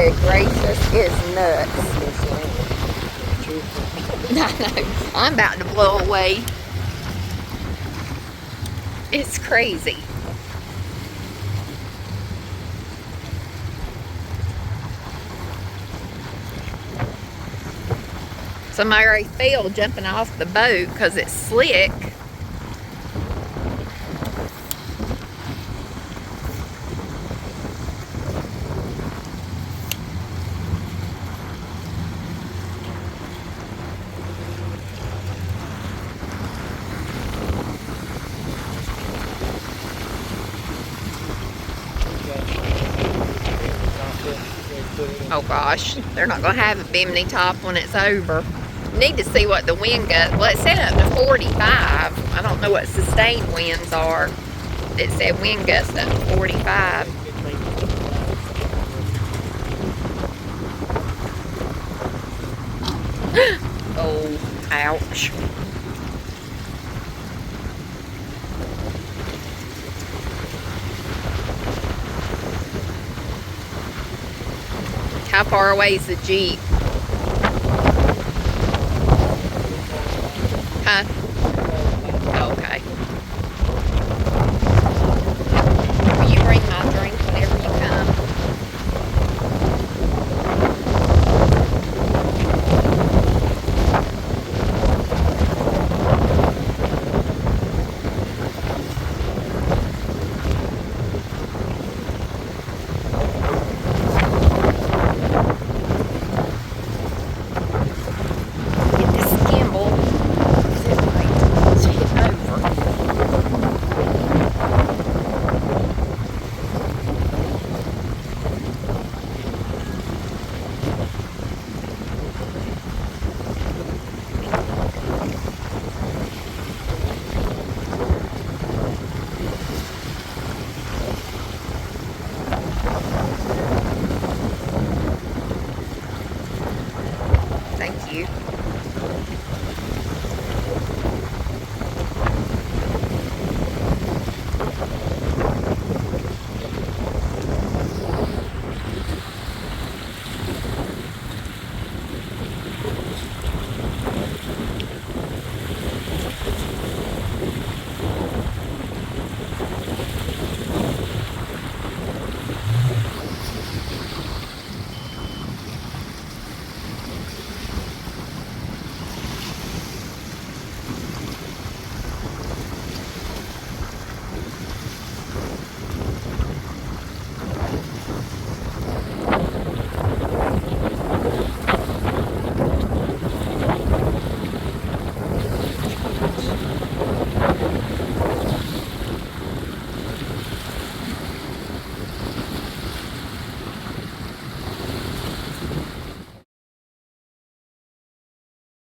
good gracious, is nuts. I know. I'm about to blow away. It's crazy. Somebody already fell jumping off the boat because it's slick. Oh gosh, they're not going to have a bimini top when it's over. Need to see what the wind gust. Well, it said up to 45. I don't know what sustained winds are. It said wind gust up to 45. Oh, ouch. How far away is the Jeep? Huh?